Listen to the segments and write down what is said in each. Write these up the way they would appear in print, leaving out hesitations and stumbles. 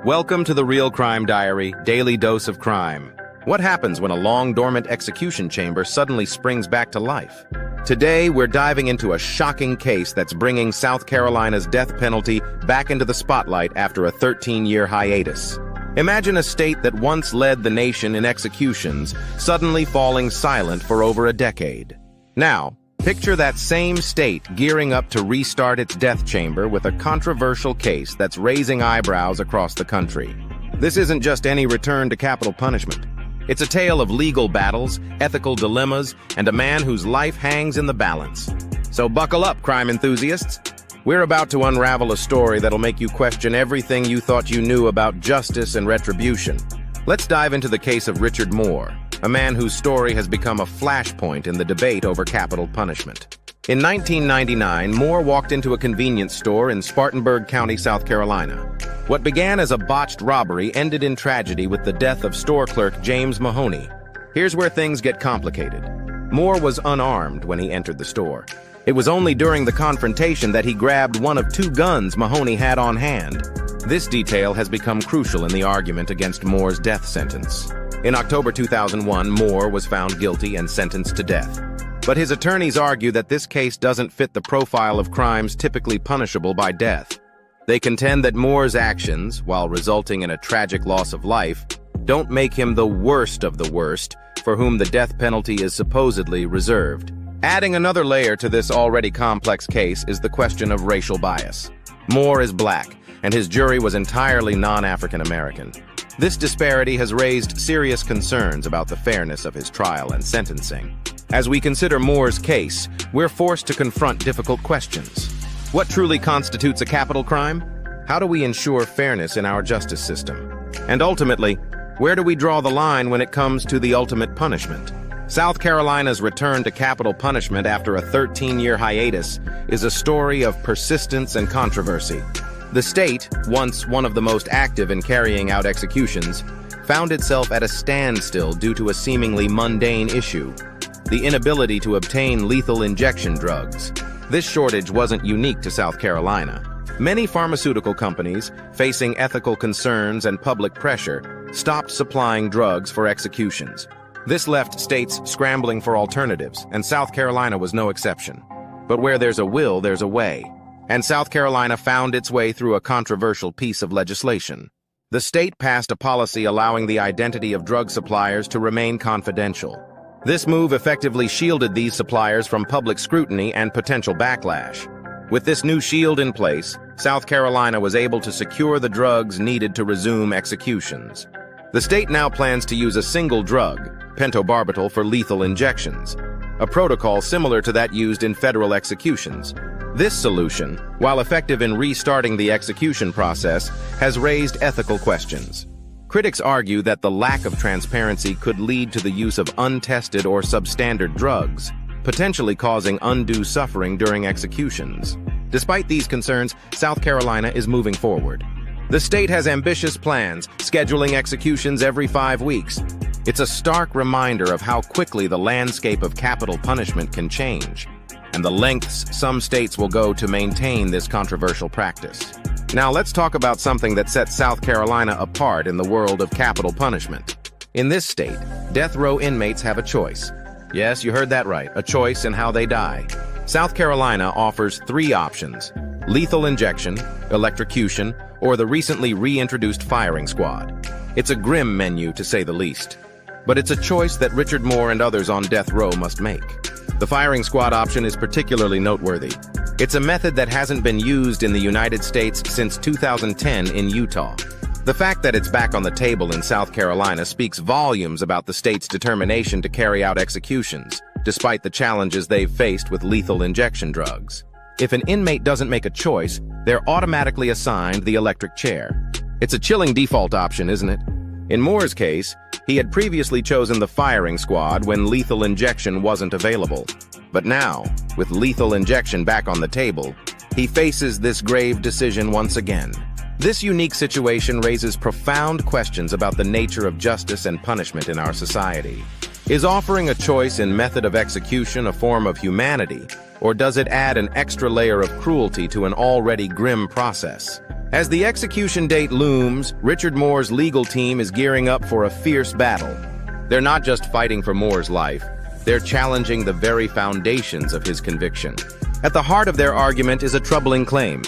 Welcome to the Real Crime Diary, Daily Dose of Crime. What happens when a long-dormant execution chamber suddenly springs back to life? Today, we're diving into a shocking case that's bringing South Carolina's death penalty back into the spotlight after a 13-year hiatus. Imagine a state that once led the nation in executions, suddenly falling silent for over a decade. Now, picture that same state gearing up to restart its death chamber with a controversial case that's raising eyebrows across the country. This isn't just any return to capital punishment. It's a tale of legal battles, ethical dilemmas, and a man whose life hangs in the balance. So buckle up, crime enthusiasts. We're about to unravel a story that'll make you question everything you thought you knew about justice and retribution. Let's dive into the case of Richard Moore, a man whose story has become a flashpoint in the debate over capital punishment. In 1999, Moore walked into a convenience store in Spartanburg County, South Carolina. What began as a botched robbery ended in tragedy with the death of store clerk James Mahoney. Here's where things get complicated. Moore was unarmed when he entered the store. It was only during the confrontation that he grabbed one of two guns Mahoney had on hand. This detail has become crucial in the argument against Moore's death sentence. In October 2001, Moore was found guilty and sentenced to death. But his attorneys argue that this case doesn't fit the profile of crimes typically punishable by death. They contend that Moore's actions, while resulting in a tragic loss of life, don't make him the worst of the worst for whom the death penalty is supposedly reserved. Adding another layer to this already complex case is the question of racial bias. Moore is black, and his jury was entirely non-African American. This disparity has raised serious concerns about the fairness of his trial and sentencing. As we consider Moore's case, we're forced to confront difficult questions. What truly constitutes a capital crime? How do we ensure fairness in our justice system? And ultimately, where do we draw the line when it comes to the ultimate punishment? South Carolina's return to capital punishment after a 13-year hiatus is a story of persistence and controversy. The state, once one of the most active in carrying out executions, found itself at a standstill due to a seemingly mundane issue: the inability to obtain lethal injection drugs. This shortage wasn't unique to South Carolina. Many pharmaceutical companies, facing ethical concerns and public pressure, stopped supplying drugs for executions. This left states scrambling for alternatives, and South Carolina was no exception. But where there's a will, there's a way. And South Carolina found its way through a controversial piece of legislation. The state passed a policy allowing the identity of drug suppliers to remain confidential. This move effectively shielded these suppliers from public scrutiny and potential backlash. With this new shield in place, South Carolina was able to secure the drugs needed to resume executions. The state now plans to use a single drug, pentobarbital, for lethal injections, a protocol similar to that used in federal executions. This solution, while effective in restarting the execution process, has raised ethical questions. Critics argue that the lack of transparency could lead to the use of untested or substandard drugs, potentially causing undue suffering during executions. Despite these concerns, South Carolina is moving forward. The state has ambitious plans, scheduling executions every 5 weeks. It's a stark reminder of how quickly the landscape of capital punishment can change, and the lengths some states will go to maintain this controversial practice. Now let's talk about something that sets South Carolina apart in the world of capital punishment. In this state, death row inmates have a choice. Yes, you heard that right, a choice in how they die. South Carolina offers 3 options: lethal injection, electrocution, or the recently reintroduced firing squad. It's a grim menu, to say the least. But it's a choice that Richard Moore and others on death row must make. The firing squad option is particularly noteworthy. It's a method that hasn't been used in the United States since 2010 in Utah. The fact that it's back on the table in South Carolina speaks volumes about the state's determination to carry out executions, despite the challenges they've faced with lethal injection drugs. If an inmate doesn't make a choice, they're automatically assigned the electric chair. It's a chilling default option, isn't it? In Moore's case, he had previously chosen the firing squad when lethal injection wasn't available. But now, with lethal injection back on the table, he faces this grave decision once again. This unique situation raises profound questions about the nature of justice and punishment in our society. Is offering a choice in method of execution a form of humanity, or does it add an extra layer of cruelty to an already grim process? As the execution date looms, Richard Moore's legal team is gearing up for a fierce battle. They're not just fighting for Moore's life, they're challenging the very foundations of his conviction. At the heart of their argument is a troubling claim.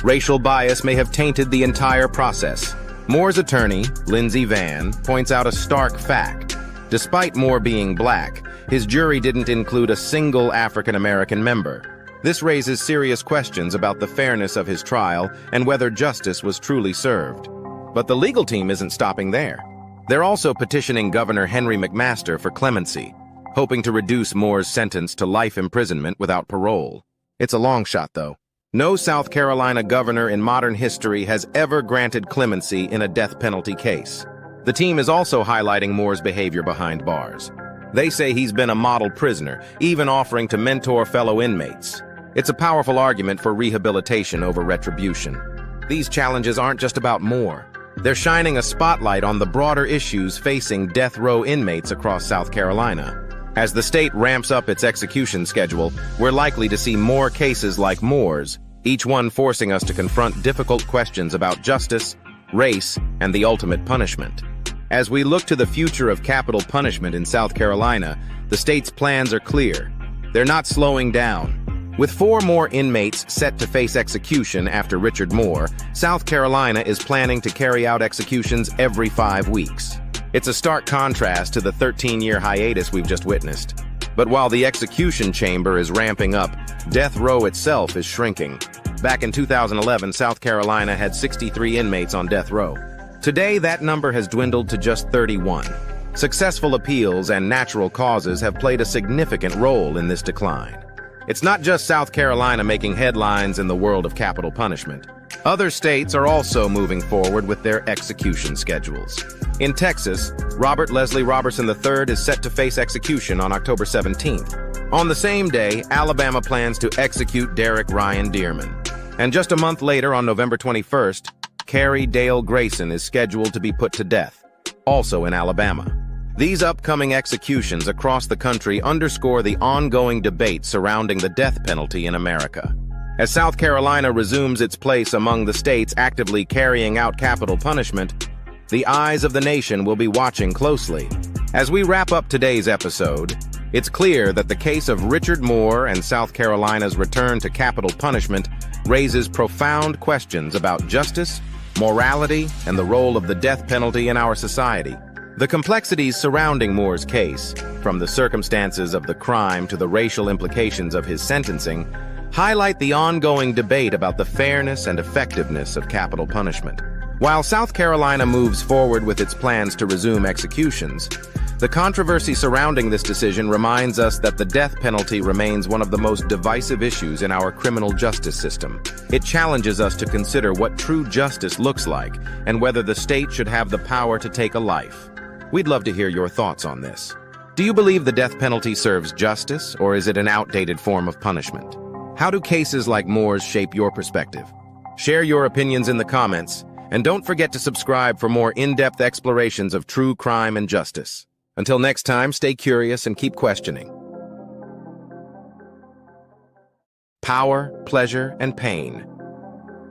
Racial bias may have tainted the entire process. Moore's attorney, Lindsey Vann, points out a stark fact. Despite Moore being black, his jury didn't include a single African-American member. This raises serious questions about the fairness of his trial and whether justice was truly served. But the legal team isn't stopping there. They're also petitioning Governor Henry McMaster for clemency, hoping to reduce Moore's sentence to life imprisonment without parole. It's a long shot, though. No South Carolina governor in modern history has ever granted clemency in a death penalty case. The team is also highlighting Moore's behavior behind bars. They say he's been a model prisoner, even offering to mentor fellow inmates. It's a powerful argument for rehabilitation over retribution. These challenges aren't just about Moore. They're shining a spotlight on the broader issues facing death row inmates across South Carolina. As the state ramps up its execution schedule, we're likely to see more cases like Moore's, each one forcing us to confront difficult questions about justice, race, and the ultimate punishment. As we look to the future of capital punishment in South Carolina, the state's plans are clear. They're not slowing down. With 4 more inmates set to face execution after Richard Moore, South Carolina is planning to carry out executions every 5 weeks. It's a stark contrast to the 13-year hiatus we've just witnessed. But while the execution chamber is ramping up, death row itself is shrinking. Back in 2011, South Carolina had 63 inmates on death row. Today, that number has dwindled to just 31. Successful appeals and natural causes have played a significant role in this decline. It's not just South Carolina making headlines in the world of capital punishment. Other states are also moving forward with their execution schedules. In Texas, Robert Leslie Robertson III is set to face execution on October 17th. On the same day, Alabama plans to execute Derek Ryan Dearman. And just a month later, on November 21st, Carrie Dale Grayson is scheduled to be put to death, also in Alabama. These upcoming executions across the country underscore the ongoing debate surrounding the death penalty in America. As South Carolina resumes its place among the states actively carrying out capital punishment, the eyes of the nation will be watching closely. As we wrap up today's episode, it's clear that the case of Richard Moore and South Carolina's return to capital punishment raises profound questions about justice, morality, and the role of the death penalty in our society. The complexities surrounding Moore's case, from the circumstances of the crime to the racial implications of his sentencing, highlight the ongoing debate about the fairness and effectiveness of capital punishment. While South Carolina moves forward with its plans to resume executions, the controversy surrounding this decision reminds us that the death penalty remains one of the most divisive issues in our criminal justice system. It challenges us to consider what true justice looks like and whether the state should have the power to take a life. We'd love to hear your thoughts on this. Do you believe the death penalty serves justice, or is it an outdated form of punishment? How do cases like Moore's shape your perspective? Share your opinions in the comments, and don't forget to subscribe for more in-depth explorations of true crime and justice. Until next time, stay curious and keep questioning. Power, Pleasure, and Pain.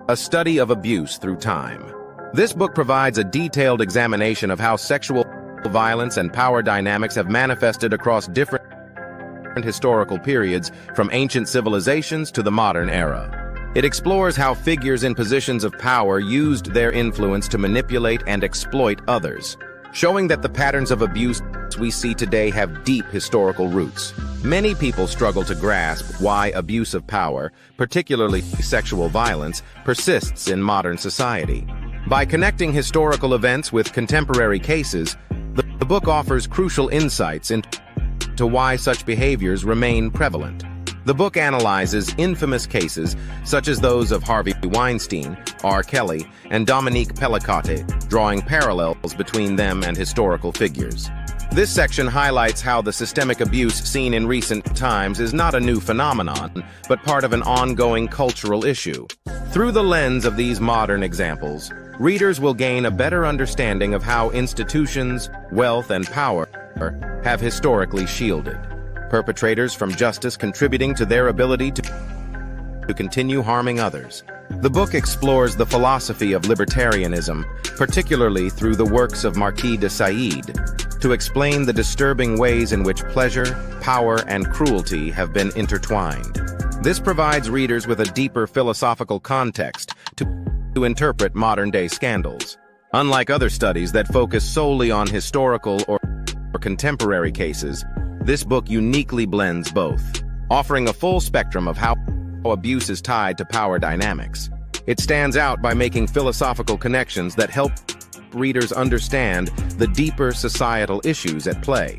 A study of abuse through time. This book provides a detailed examination of how sexual violence and power dynamics have manifested across different historical periods, from ancient civilizations to the modern era. It explores how figures in positions of power used their influence to manipulate and exploit others, showing that the patterns of abuse we see today have deep historical roots. Many people struggle to grasp why abuse of power, particularly sexual violence, persists in modern society. By connecting historical events with contemporary cases, the book offers crucial insights into why such behaviors remain prevalent. The book analyzes infamous cases such as those of Harvey Weinstein, R. Kelly, and Dominique Pellicotte, drawing parallels between them and historical figures. This section highlights how the systemic abuse seen in recent times is not a new phenomenon, but part of an ongoing cultural issue. Through the lens of these modern examples, readers will gain a better understanding of how institutions, wealth, and power have historically shielded perpetrators from justice, contributing to their ability to continue harming others. The book explores the philosophy of libertarianism, particularly through the works of Marquis de Sade, to explain the disturbing ways in which pleasure, power, and cruelty have been intertwined. This provides readers with a deeper philosophical context to interpret modern-day scandals. Unlike other studies that focus solely on historical or contemporary cases, this book uniquely blends both, offering a full spectrum of how abuse is tied to power dynamics. It stands out by making philosophical connections that help readers understand the deeper societal issues at play.